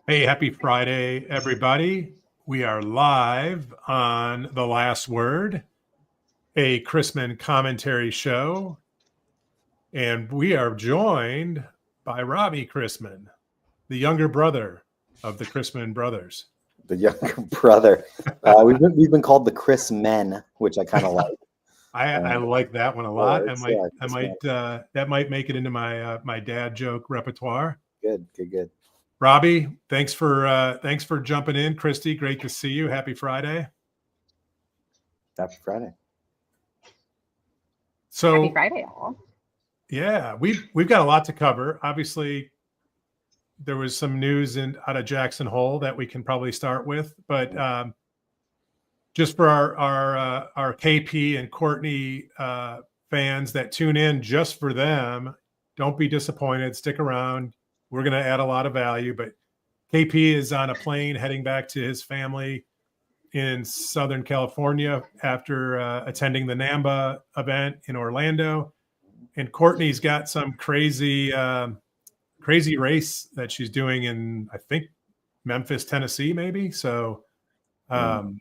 Hey, happy Friday, everybody. We are live on The Last Word, a Chrisman commentary show. And we are joined by Robbie Chrisman, the younger brother of the Chrisman brothers. The younger brother. We've been called the Chris Men, which I kind of like. I like that one a lot. Yeah, That might make it into my dad joke repertoire. Good. Robbie, thanks for jumping in. Christy, great to see you. Happy Friday. Happy Friday. So Happy Friday, all. Yeah, we've got a lot to cover. Obviously, there was some news out of Jackson Hole that we can probably start with, but just for our KP and Courtney fans that tune in just for them, don't be disappointed. Stick around. We're going to add a lot of value, but KP is on a plane heading back to his family in Southern California after attending the NAMBA event in Orlando. And Courtney's got some crazy race that she's doing in, I think, Memphis, Tennessee, maybe. So the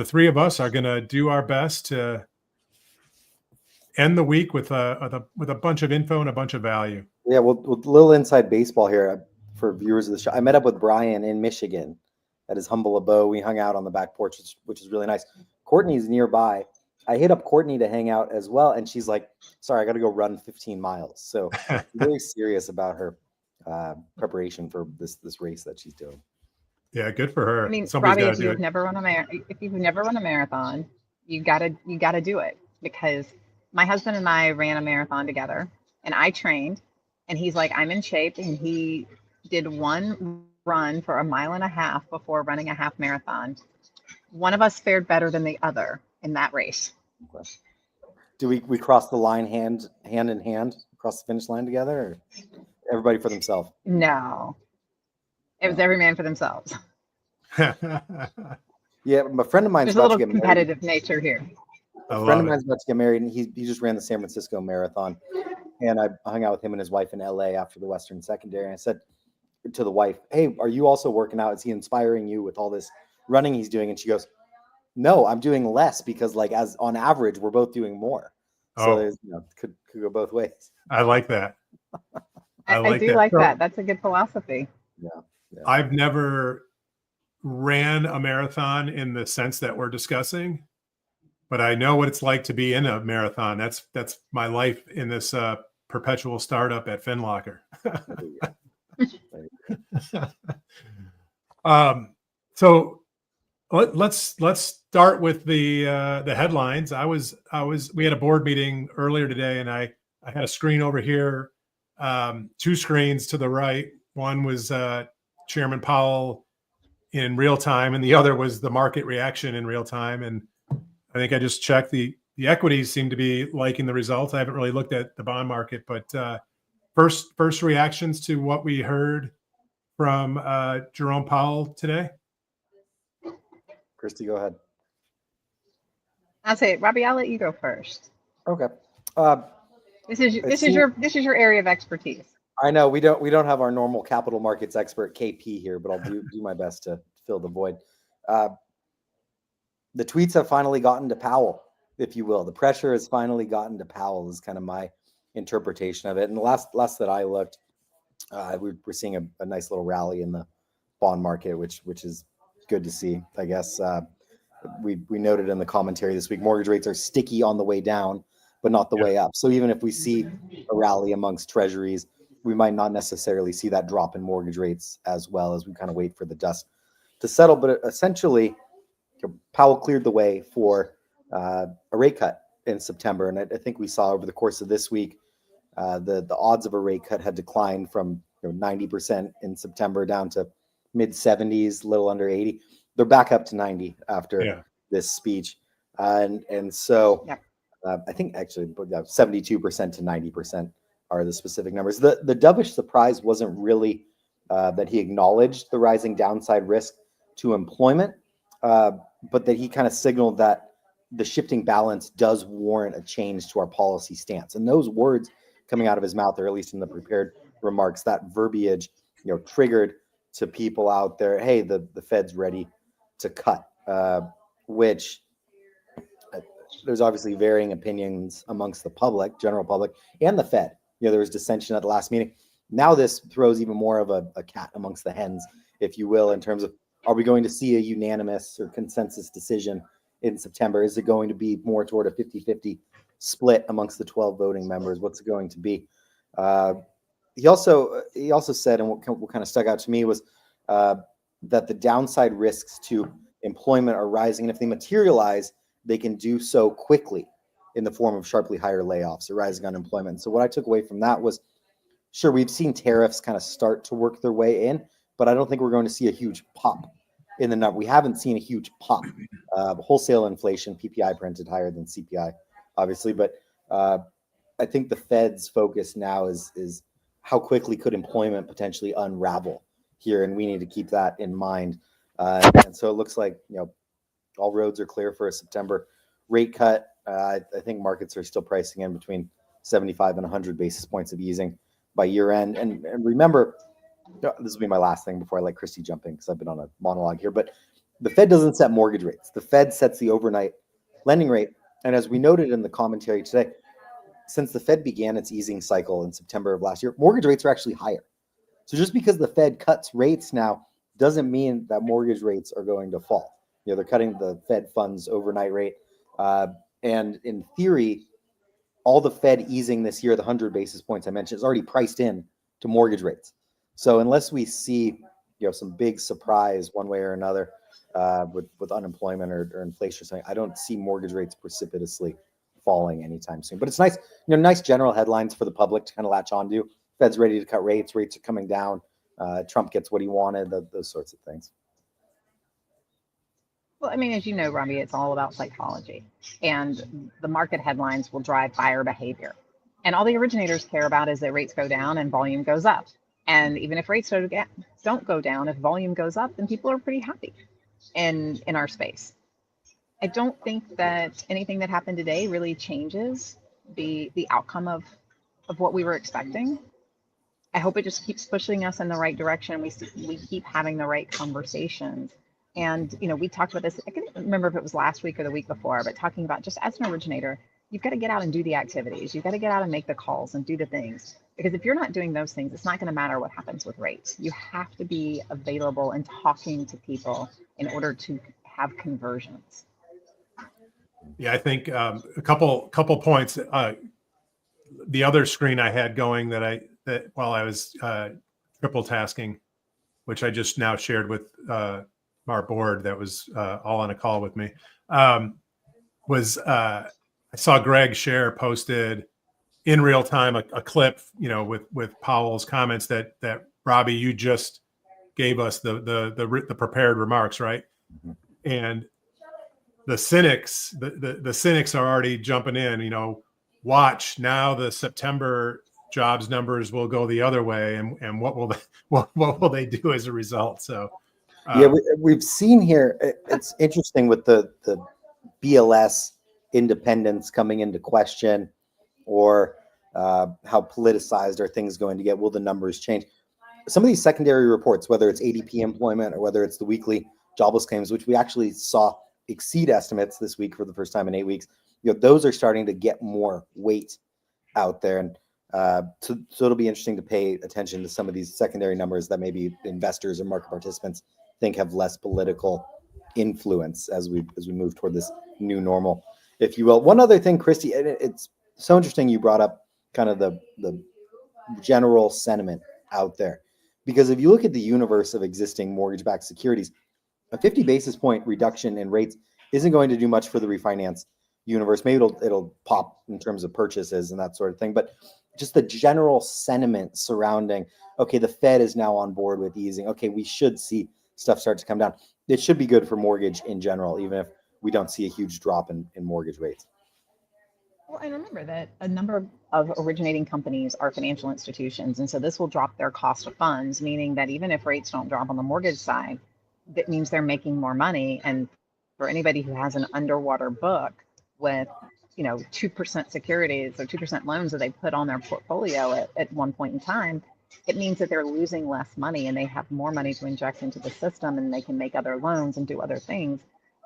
three of us are going to do our best to end the week with a bunch of info and a bunch of value. Yeah, well, with a little inside baseball here for viewers of the show. I met up with Brian in Michigan at his humble abode. We hung out on the back porch, which is really nice. Courtney's nearby. I hit up Courtney to hang out as well, and she's like, sorry, I got to go run 15 miles. So very serious about her preparation for this race that she's doing. Yeah, good for her. I mean, Somebody's Robbie, if you've never run a marathon, you gotta do it, because my husband and I ran a marathon together, and I trained, and he's like, I'm in shape, and he did one run for 1.5 miles before running a half marathon. One of us fared better than the other in that race. Okay. Do we cross the line hand in hand across the finish line together, or everybody for themselves? No, it was every man for themselves. Yeah, a friend of mine's There's a little competitive nature here. A friend of mine's about to get married, and he just ran the San Francisco Marathon. And I hung out with him and his wife in LA after the Western Secondary. And I said to the wife, hey, are you also working out? Is he inspiring you with all this running he's doing? And she goes, no, I'm doing less, because as on average, we're both doing more. So there's, could go both ways. I like that. I do like that. That's a good philosophy. Yeah. I've never ran a marathon in the sense that we're discussing, but I know what it's like to be in a marathon. That's my life in this perpetual startup at FinLocker. So let's start with the headlines. We had a board meeting earlier today, and I had a screen over here, two screens to the right. One was Chairman Powell in real time, and the other was the market reaction in real time. And I think I just checked the equities seem to be liking the results. I haven't really looked at the bond market, but first reactions to what we heard from Jerome Powell today. Christy, go ahead. I'll say it. Robbie, I'll let you go first. Okay. This is your area of expertise. I know we don't have our normal capital markets expert KP here, but I'll do my best to fill the void. The tweets have finally gotten to Powell, if you will. The pressure has finally gotten to Powell is kind of my interpretation of it. And the last that I looked, we're seeing a nice little rally in the bond market, which is good to see. I guess we noted in the commentary this week, mortgage rates are sticky on the way down, but not the way up. So even if we see a rally amongst treasuries, we might not necessarily see that drop in mortgage rates as well, as we kind of wait for the dust to settle. But essentially, Powell cleared the way for a rate cut in September. And I think we saw over the course of this week, the odds of a rate cut had declined from 90% in September down to mid 70s, little under 80. They're back up to 90 after this speech. And so I think actually 72% to 90% are the specific numbers. The dovish surprise wasn't really that he acknowledged the rising downside risk to employment, but that he kind of signaled that the shifting balance does warrant a change to our policy stance. And those words coming out of his mouth, or at least in the prepared remarks, that verbiage, triggered to people out there, hey, the Fed's ready to cut, which there's obviously varying opinions amongst the public, general public, and the Fed. There was dissension at the last meeting. Now this throws even more of a cat amongst the hens, if you will, in terms of, are we going to see a unanimous or consensus decision in September? Is it going to be more toward a 50-50 split amongst the 12 voting members? What's it going to be? He also said, and what kind of stuck out to me was that the downside risks to employment are rising, and if they materialize, they can do so quickly in the form of sharply higher layoffs or rising unemployment. So what I took away from that was, sure, we've seen tariffs kind of start to work their way in, but I don't think we're going to see a huge pop in the number. We haven't seen a huge pop. Wholesale inflation, PPI printed higher than CPI, obviously, but I think the Fed's focus now is how quickly could employment potentially unravel here, and we need to keep that in mind. And so it looks like all roads are clear for a September rate cut. I think markets are still pricing in between 75 and 100 basis points of easing by year end. And remember, this will be my last thing before I let Christy jump in because I've been on a monologue here, but the Fed doesn't set mortgage rates. The Fed sets the overnight lending rate. And as we noted in the commentary today, since the Fed began its easing cycle in September of last year, mortgage rates are actually higher. So just because the Fed cuts rates now doesn't mean that mortgage rates are going to fall. They're cutting the Fed funds overnight rate. And in theory, all the Fed easing this year, the 100 basis points I mentioned, is already priced in to mortgage rates. So unless we see some big surprise one way or another with unemployment or inflation or something, I don't see mortgage rates precipitously falling anytime soon. But it's nice, nice general headlines for the public to kind of latch on to. Fed's ready to cut rates. Rates are coming down. Trump gets what he wanted. Those sorts of things. Well, I mean, as you know, Robbie, it's all about psychology, and the market headlines will drive buyer behavior. And all the originators care about is that rates go down and volume goes up. And even if rates don't go down, if volume goes up, then people are pretty happy in our space. I don't think that anything that happened today really changes the outcome of what we were expecting. I hope it just keeps pushing us in the right direction. We keep having the right conversations. And, we talked about this, I can't remember if it was last week or the week before, but talking about just as an originator, you've got to get out and do the activities. You've got to get out and make the calls and do the things. Because if you're not doing those things, it's not going to matter what happens with rates. You have to be available and talking to people in order to have conversions. Yeah, I think a couple points. The other screen I had going that while I was triple tasking, which I just now shared with our board that was all on a call with me, was I saw Greg Share posted in real time a clip, with Powell's comments that Robbie, you just gave us the prepared remarks, right? Mm-hmm. And the cynics are already jumping in, watch now the September jobs numbers will go the other way, and what will they do as a result? So yeah, we've seen here, it's interesting with the BLS independence coming into question, or how politicized are things going to get? Will the numbers change? Some of these secondary reports, whether it's ADP employment or whether it's the weekly jobless claims, which we actually saw exceed estimates this week for the first time in 8 weeks, those are starting to get more weight out there. And so it'll be interesting to pay attention to some of these secondary numbers that maybe investors or market participants think have less political influence as we move toward this new normal, if you will. One other thing, Christy, it's so interesting you brought up kind of the general sentiment out there, because if you look at the universe of existing mortgage-backed securities, a 50 basis point reduction in rates isn't going to do much for the refinance universe. Maybe it'll pop in terms of purchases and that sort of thing, but just the general sentiment surrounding, okay, the Fed is now on board with easing. Okay, we should see stuff start to come down. It should be good for mortgage in general, even if we don't see a huge drop in mortgage rates. Well, and remember that a number of originating companies are financial institutions. And so this will drop their cost of funds, meaning that even if rates don't drop on the mortgage side, that means they're making more money. And for anybody who has an underwater book with 2% securities or 2% loans that they put on their portfolio at one point in time, it means that they're losing less money and they have more money to inject into the system and they can make other loans and do other things.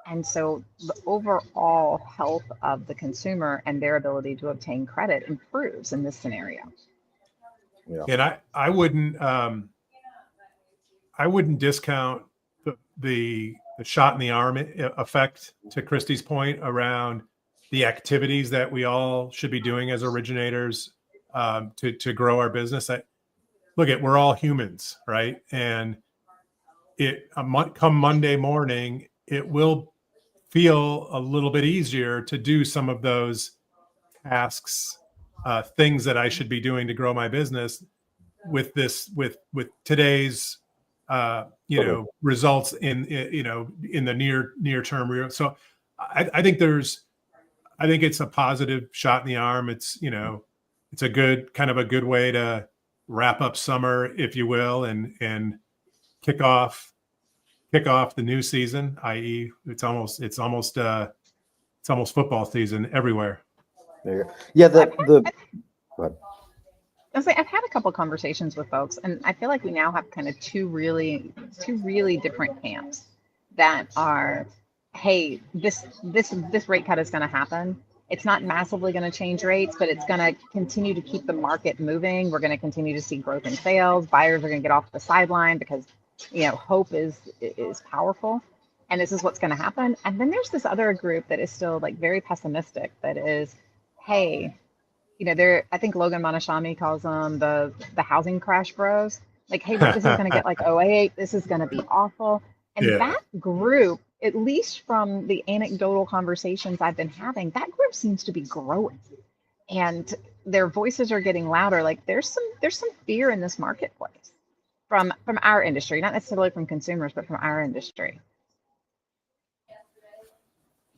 And so the overall health of the consumer and their ability to obtain credit improves in this scenario. Yeah. And I wouldn't discount the shot in the arm effect, to Christy's point, around the activities that we all should be doing as originators to grow our business. We're all humans, right? And come Monday morning, it will feel a little bit easier to do some of those tasks, things that I should be doing to grow my business with today's results in the near term. So I think it's a positive shot in the arm. It's it's a good way to wrap up summer, if you will, and kick off the new season, i.e. it's almost football season everywhere. There you go. Yeah, go ahead. I'll say I've had a couple of conversations with folks, and I feel like we now have kind of two really different camps that are, hey, this rate cut is going to happen. It's not massively going to change rates, but it's going to continue to keep the market moving. We're going to continue to see growth in sales. Buyers are going to get off the sideline because hope is powerful, and this is what's going to happen. And then there's this other group that is still like very pessimistic. That is, hey, I think Logan Monashami calls them the housing crash bros. Like, hey, this is going to get like 08. This is going to be awful. And that group, at least from the anecdotal conversations I've been having, that group seems to be growing, and their voices are getting louder. Like there's some fear in this marketplace from our industry, not necessarily from consumers, but from our industry.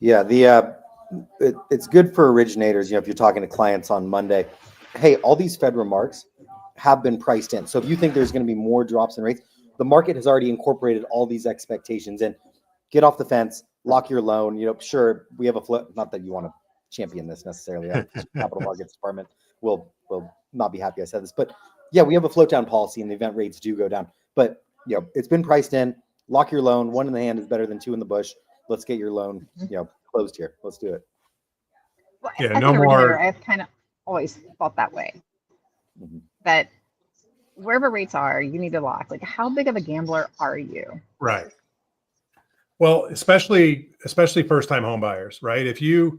Yeah, it's good for originators. If you're talking to clients on Monday, hey, all these Fed remarks have been priced in. So if you think there's going to be more drops in rates, the market has already incorporated all these expectations in. Get off the fence, lock your loan. Sure, we have a float. Not that you want to champion this necessarily. Capital markets department will not be happy I said this, but yeah, we have a float down policy in the event rates do go down. But it's been priced in. Lock your loan. One in the hand is better than two in the bush. Let's get your loan, closed here. Let's do it. Well, as an originator, I've kind of always thought that way. Mm-hmm. That wherever rates are, you need to lock. Like, how big of a gambler are you? Right. Well, especially first-time home buyers, right? If you're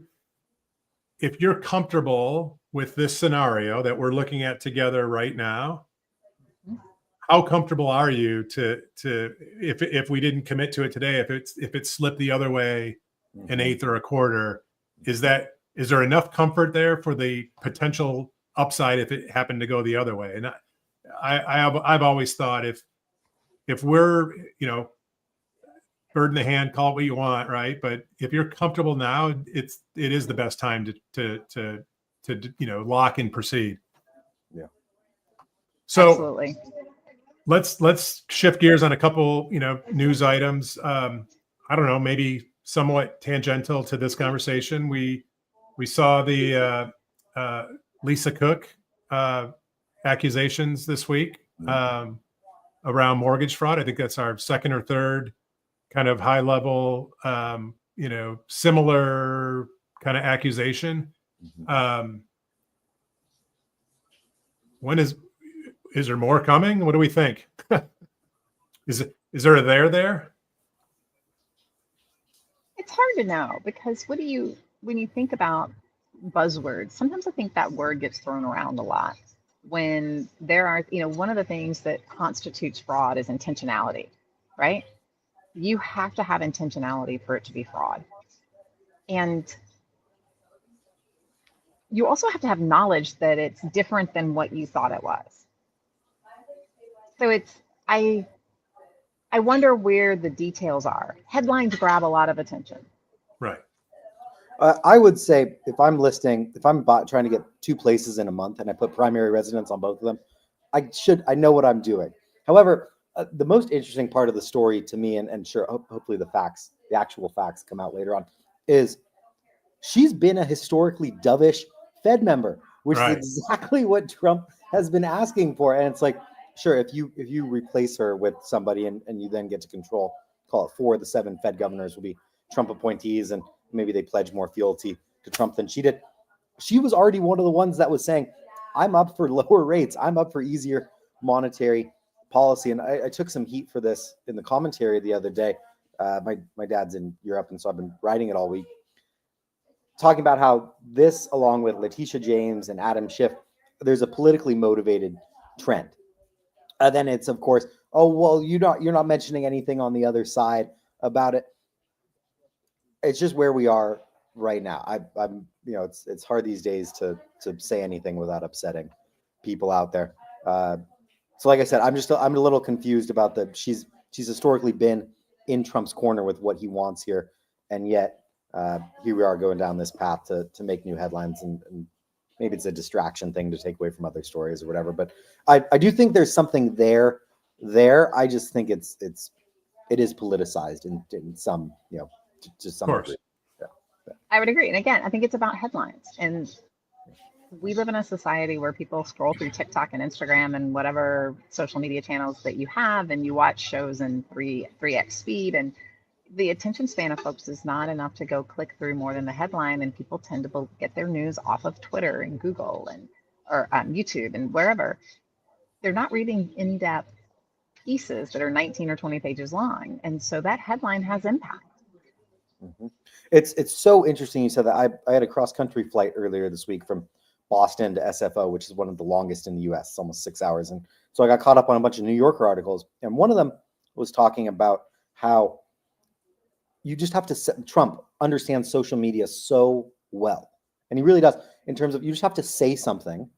comfortable with this scenario that we're looking at together right now, how comfortable are you to if we didn't commit to it today, if it slipped the other way, an eighth or a quarter, is there enough comfort there for the potential upside if it happened to go the other way? And I've always thought if we're bird in the hand, call it what you want, right? But if you're comfortable now, it is the best time to lock and proceed. Yeah. So absolutely. Let's shift gears on a couple news items. I don't know, maybe somewhat tangential to this conversation. We saw the Lisa Cook accusations this week around mortgage fraud. I think that's our second or third kind of high level, similar kind of accusation. When is there more coming? What do we think? Is there a there? It's hard to know, because when you think about buzzwords, sometimes I think that word gets thrown around a lot. When there are, one of the things that constitutes fraud is intentionality, right? You have to have intentionality for it to be fraud. And you also have to have knowledge that it's different than what you thought it was. So I wonder where the details are. Headlines grab a lot of attention. Right. I would say if I'm trying to get two places in a month and I put primary residence on both of them, I know what I'm doing. However, the most interesting part of the story to me, and sure, hopefully the actual facts come out later on, is she's been a historically dovish Fed member, which is exactly what Trump has been asking for. And it's like, sure, if you replace her with somebody and you then get to control, call it 4 of the 7 Fed governors will be Trump appointees, and maybe they pledge more fealty to Trump than she did. She was already one of the ones that was saying, I'm up for lower rates. I'm up for easier monetary policy. And I took some heat for this in the commentary the other day. My dad's in Europe, and so I've been writing it all week, talking about how this, along with Letitia James and Adam Schiff, there's a politically motivated trend. Then it's, of course, oh, well, you're not mentioning anything on the other side about it. It's just where we are right now. I'm it's hard these days to say anything without upsetting people out there. So like I said, I'm a little confused about she's historically been in Trump's corner with what he wants here, and yet here we are going down this path to make new headlines, and maybe it's a distraction thing to take away from other stories or whatever. But I do think there's something there. I just think it is politicized in some, to some degree. Yeah. I would agree. And again, I think it's about headlines. And we live in a society where people scroll through TikTok and Instagram and whatever social media channels that you have, and you watch shows in 3x speed. And the attention span of folks is not enough to go click through more than the headline. And people tend to get their news off of Twitter and Google or YouTube and wherever. They're not reading in-depth pieces that are 19 or 20 pages long. And so that headline has impact. Mm-hmm. It's so interesting you said that. I had a cross-country flight earlier this week from Boston to SFO, which is one of the longest in the US. It's almost 6 hours. And so I got caught up on a bunch of New Yorker articles. And one of them was talking about how you just have to Trump understands social media so well. And he really does, in terms of you just have to say something,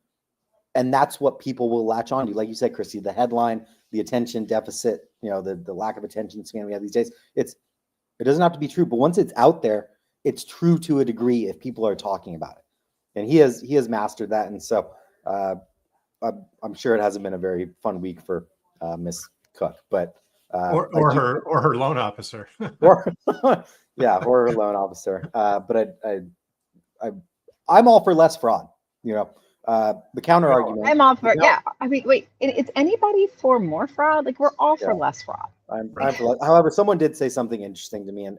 and that's what people will latch on to. Like you said, Christy, the headline, the attention deficit, the lack of attention span we have these days. It doesn't have to be true, but once it's out there, it's true to a degree if people are talking about it. And he has mastered that. And so I'm sure it hasn't been a very fun week for Miss Cook, but or her loan officer, or her loan officer. But I'm all for less fraud. The counter argument. I'm all for I mean, wait, is anybody for more fraud? Like, we're all for less fraud. I'm for less. However, someone did say something interesting to me, and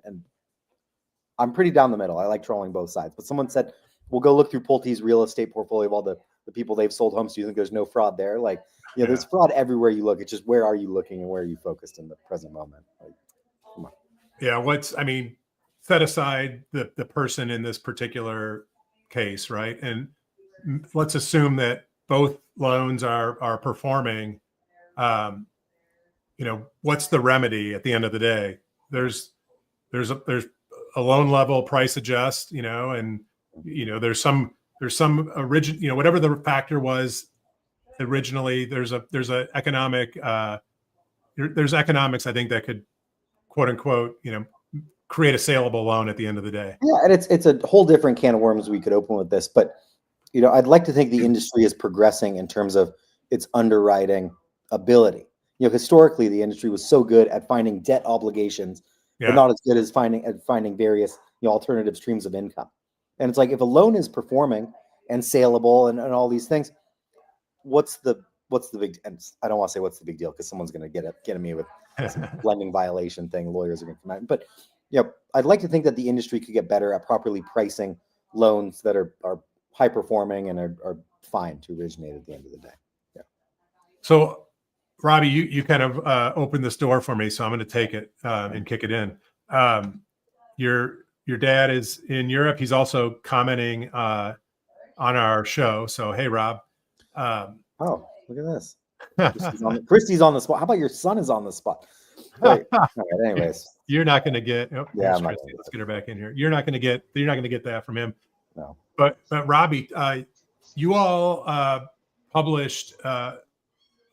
I'm pretty down the middle. I like trolling both sides. But someone said, we'll go look through Pulte's real estate portfolio of all the people they've sold homes to. You think there's no fraud there? Like, there's fraud everywhere you look. It's just, where are you looking and where are you focused in the present moment? Like, come on. Yeah. Set aside the person in this particular case, right? And let's assume that both loans are performing. What's the remedy at the end of the day? There's a loan level price adjust, and there's some original, whatever the factor was originally, there's economics, I think, that could, quote unquote, create a saleable loan at the end of the day. Yeah. And it's a whole different can of worms we could open with this, but I'd like to think the industry is progressing in terms of its underwriting ability. Historically, the industry was so good at finding debt obligations, but not as good as finding various alternative streams of income. And it's like, if a loan is performing and saleable and all these things, what's the big? And I don't want to say what's the big deal, because someone's going to get at me with some lending violation thing. Lawyers are going to come out. But I'd like to think that the industry could get better at properly pricing loans that are high performing and are fine to originate at the end of the day. Yeah. So, Robbie, you kind of opened this door for me, so I'm going to take it and kick it in. Your dad is in Europe. He's also commenting on our show. So, hey, Rob. Oh, look at this. Christy's on the spot. How about your son is on the spot? All right, anyways, you're not going to get. Oh, yeah, let's get her back in here. You're not going to get that from him. No. But Robbie, you all published a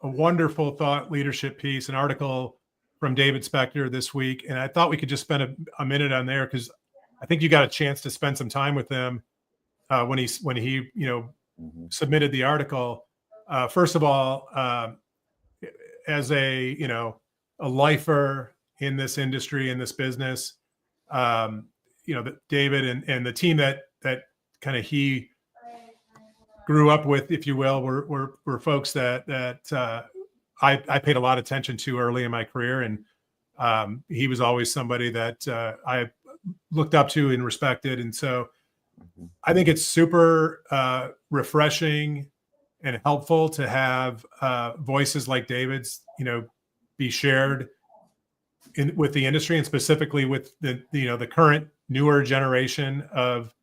wonderful thought leadership piece, an article from David Spector this week, and I thought we could just spend a minute on there, because I think you got a chance to spend some time with him when he submitted the article. First of all, as a lifer in this industry, in this business, that David and the team that kind of he grew up with, if you will, were folks that I paid a lot of attention to early in my career, and he was always somebody that I looked up to and respected. And so I think it's super refreshing and helpful to have voices like David's, be shared with the industry, and specifically with the current newer generation of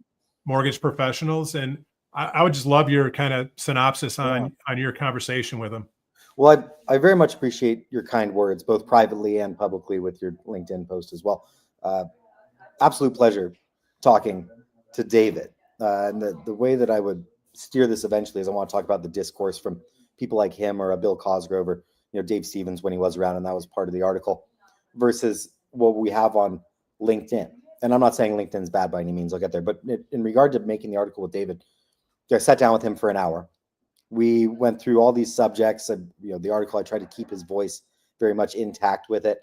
mortgage professionals. And I would just love your kind of synopsis on your conversation with them. Well, I very much appreciate your kind words, both privately and publicly with your LinkedIn post as well. Absolute pleasure talking to David. And the way that I would steer this eventually is I want to talk about the discourse from people like him or a Bill Cosgrove or Dave Stevens when he was around, and that was part of the article, versus what we have on LinkedIn. And I'm not saying LinkedIn's bad by any means. I'll get there. But in regard to making the article with David, I sat down with him for an hour. We went through all these subjects. And, the article, I tried to keep his voice very much intact with it.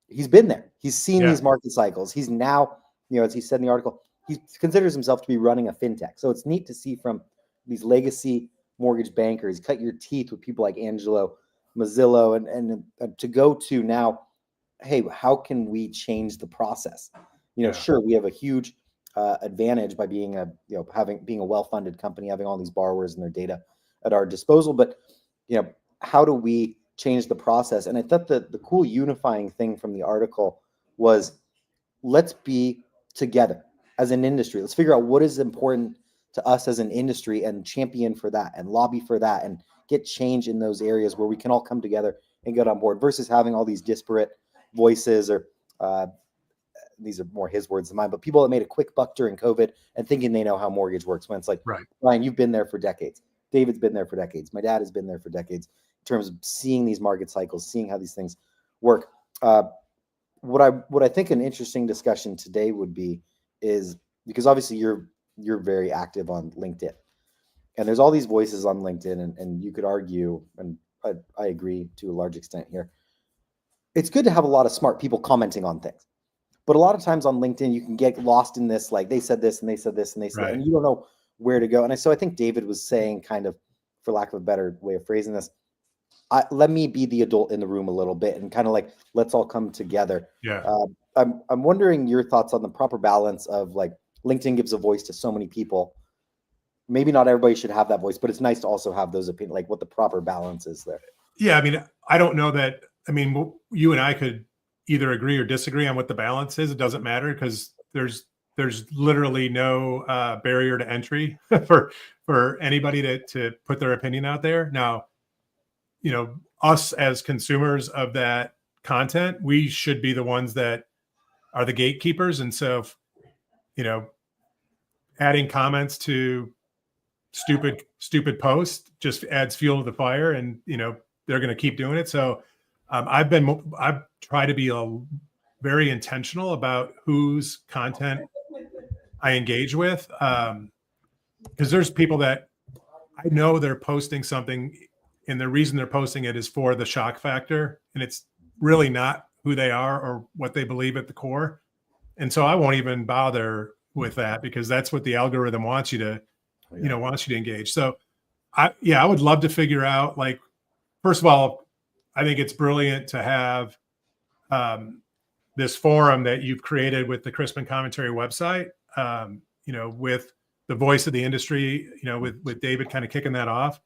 He's been there. He's seen these market cycles. He's now, as he said in the article, he considers himself to be running a fintech. So it's neat to see from these legacy mortgage bankers cut your teeth with people like Angelo Mazzillo and to go to now, hey, how can we change the process? Sure, we have a huge advantage by being being a well-funded company, having all these borrowers and their data at our disposal. But how do we change the process? And I thought that the cool unifying thing from the article was, let's be together as an industry. Let's figure out what is important to us as an industry and champion for that and lobby for that and get change in those areas where we can all come together and get on board, versus having all these disparate voices or these are more his words than mine, but people that made a quick buck during COVID and thinking they know how mortgage works, when it's like, right, Ryan, you've been there for decades. David's been there for decades. My dad has been there for decades in terms of seeing these market cycles, seeing how these things work. What I think an interesting discussion today would be is, because obviously you're very active on LinkedIn, and there's all these voices on LinkedIn, and you could argue, and I agree to a large extent here, it's good to have a lot of smart people commenting on things. But a lot of times on LinkedIn, you can get lost in this, like they said this and they said this and they said that, and you don't know where to go. And so I think David was saying, kind of, for lack of a better way of phrasing this, let me be the adult in the room a little bit and kind of like, let's all come together. Yeah. I'm wondering your thoughts on the proper balance of, like, LinkedIn gives a voice to so many people. Maybe not everybody should have that voice, but it's nice to also have those opinions, like what the proper balance is there. Yeah. I mean, I don't know that. I mean, you and I could either agree or disagree on what the balance is. It doesn't matter, because there's literally no barrier to entry for anybody to put their opinion out there. Now, us as consumers of that content, we should be the ones that are the gatekeepers. And so, adding comments to stupid posts just adds fuel to the fire, and they're going to keep doing it. So I've tried to be very intentional about whose content I engage with, because there's people that I know they're posting something, and the reason they're posting it is for the shock factor, and it's really not who they are or what they believe at the core. And so I won't even bother with that, because that's what the algorithm wants you to, wants you to engage. So I would love to figure out, like, first of all, I think it's brilliant to have this forum that you've created with the Chrisman Commentary website, with the voice of the industry, with David kind of kicking that off.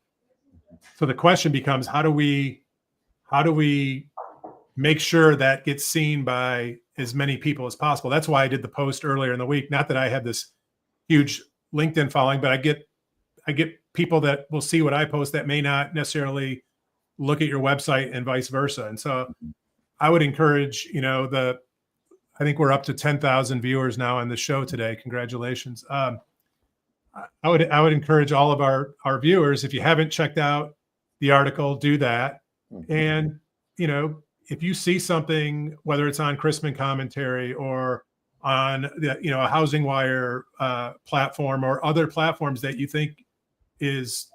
So the question becomes, how do we make sure that gets seen by as many people as possible? That's why I did the post earlier in the week. Not that I have this huge LinkedIn following, but I get people that will see what I post that may not necessarily look at your website, and vice versa. And so I would encourage, I think we're up to 10,000 viewers now on the show today. Congratulations. I would encourage all of our viewers, if you haven't checked out the article, do that. And, if you see something, whether it's on Chrisman Commentary or on the, a Housing Wire platform or other platforms that you think is,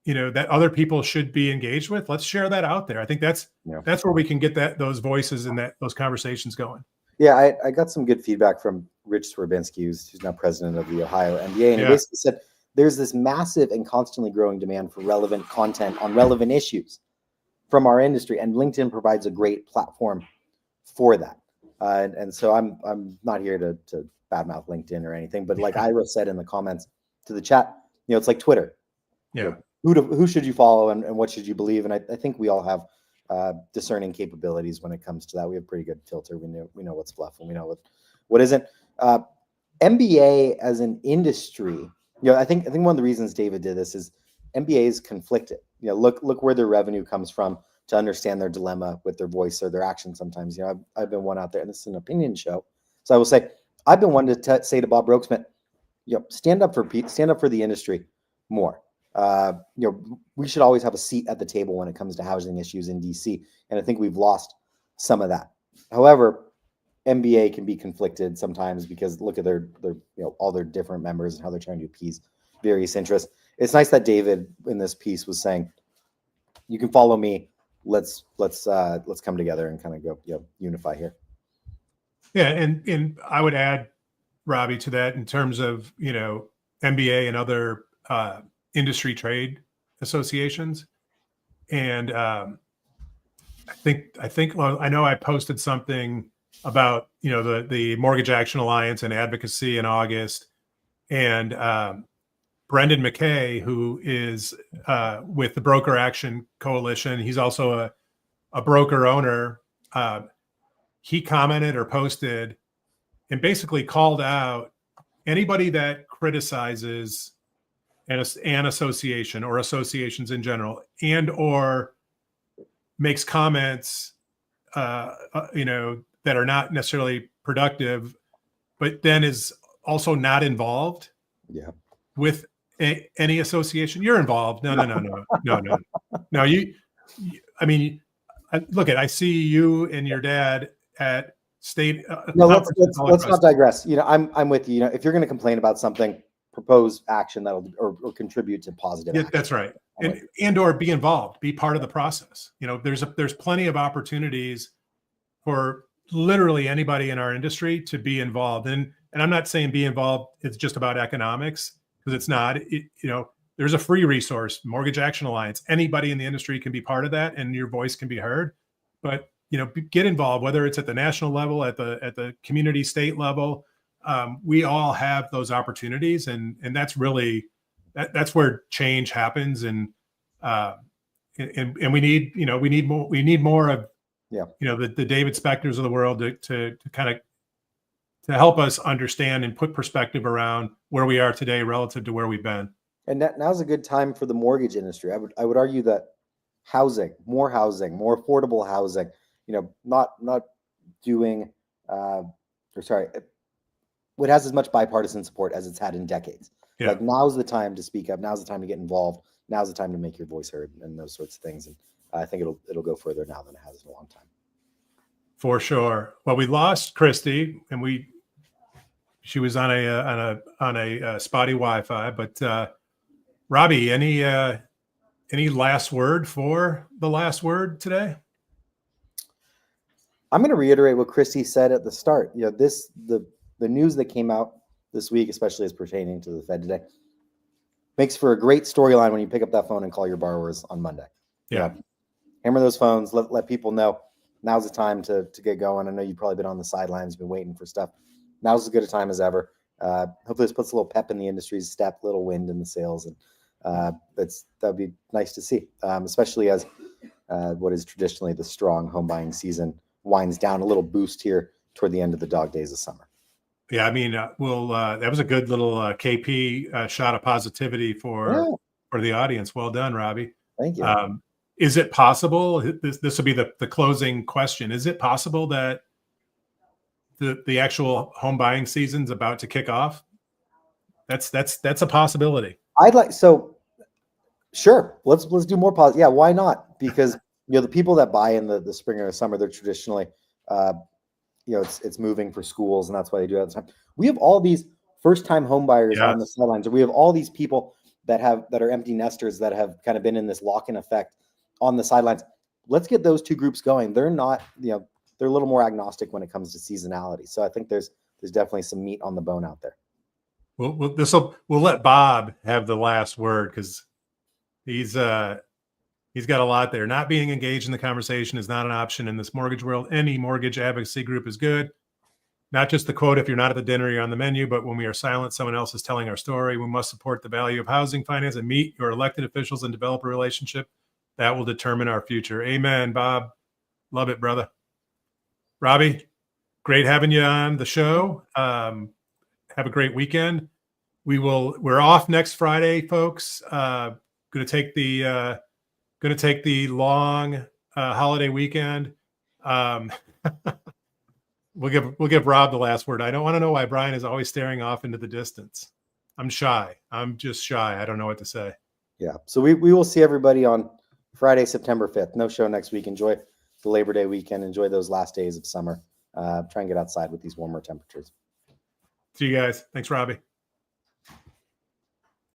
that other people should be engaged with, let's share that out there. I think that's where we can get those voices and those conversations going. Yeah, I got some good feedback from Rich Swerbinski, who's now president of the Ohio MBA, and he basically said there's this massive and constantly growing demand for relevant content on relevant issues. from our industry, and LinkedIn provides a great platform for that. And so I'm not here to badmouth LinkedIn or anything, but like Ira said in the comments to the chat, it's like Twitter. Yeah. Who should you follow and what should you believe? And I think we all have discerning capabilities when it comes to that. We have pretty good filter. We know what's fluff and we know what isn't. MBA as an industry, I think one of the reasons David did this is MBA is conflicted. Look where their revenue comes from to understand their dilemma with their voice or their action. Sometimes, I've been one out there, and this is an opinion show. So I will say, I've been one to say to Bob Brokesmith, stand up for the industry more. We should always have a seat at the table when it comes to housing issues in DC. And I think we've lost some of that. However, MBA can be conflicted sometimes because look at their all their different members and how they're trying to appease various interests. It's nice that David in this piece was saying, you can follow me. Let's come together and kind of go, unify here. Yeah. And I would add, Robbie, to that in terms of, MBA and other industry trade associations. And I think well, I know I posted something about, the Mortgage Action Alliance and advocacy in August, and Brendan McKay, who is with the Broker Action Coalition. He's also a broker owner. He commented or posted and basically called out anybody that criticizes an association or associations in general, and or makes comments, that are not necessarily productive, but then is also not involved with any association. You're involved. No. I see you and your dad at state. No, let's not digress. I'm with you. If you're going to complain about something, propose action that'll or contribute to positive. Yeah, that's right. And or be involved, be part of the process. There's plenty of opportunities for literally anybody in our industry to be involved. And I'm not saying be involved, it's just about economics, because it's not. There's a free resource, Mortgage Action Alliance. Anybody in the industry can be part of that, and your voice can be heard. But get involved, whether it's at the national level, at the community state level. We all have those opportunities, and that's really that's where change happens. And we need more of the David Spectors of the world to kind of to help us understand and put perspective around where we are today relative to where we've been. And now's a good time for the mortgage industry. I would argue that more affordable housing, not doing what has as much bipartisan support as it's had in decades. Yeah. Like, now's the time to speak up. Now's the time to get involved. Now's the time to make your voice heard and those sorts of things. And I think it'll go further now than it has in a long time. For sure. Well, we lost Christy, and she was on a spotty Wi-Fi. But Robbie, any last word for the last word today? I'm going to reiterate what Christy said at the start. The news that came out this week, especially as pertaining to the Fed today, makes for a great storyline when you pick up that phone and call your borrowers on Monday. Yeah. Hammer those phones. Let people know now's the time to get going. I know you've probably been on the sidelines, been waiting for stuff. Now's as good a time as ever. Hopefully this puts a little pep in the industry's step, little wind in the sails, and that'd be nice to see, especially as what is traditionally the strong home buying season winds down. A little boost here toward the end of the dog days of summer. Yeah, I mean, that was a good little KP shot of positivity for the audience. Well done, Robbie. Thank you. Is it possible? This will be the closing question. Is it possible that the actual home buying season's about to kick off? That's a possibility. Sure. Let's do more positive. Yeah, why not? Because the people that buy in the spring or the summer, they're traditionally it's moving for schools, and that's why they do it at the time. We have all these first-time home buyers on the sidelines, and we have all these people that are empty nesters that have kind of been in this lock-in effect on the sidelines. Let's get those two groups going. They're not, they're a little more agnostic when it comes to seasonality. So I think there's definitely some meat on the bone out there. We'll let Bob have the last word, because he's He's got a lot there. Not being engaged in the conversation is not an option in this mortgage world. Any mortgage advocacy group is good. Not just the quote, if you're not at the dinner, you're on the menu, but when we are silent, someone else is telling our story. We must support the value of housing finance and meet your elected officials and develop a relationship that will determine our future. Amen, Bob. Love it, brother. Robbie, great having you on the show. Have a great weekend. We're off next Friday, folks. Going to take the long holiday weekend. We'll give Rob the last word. I don't want to know why Brian is always staring off into the distance. I'm shy. I'm just shy. I don't know what to say. Yeah. So we will see everybody on Friday, September 5th. No show next week. Enjoy the Labor Day weekend. Enjoy those last days of summer. Try and get outside with these warmer temperatures. See you guys. Thanks, Robbie.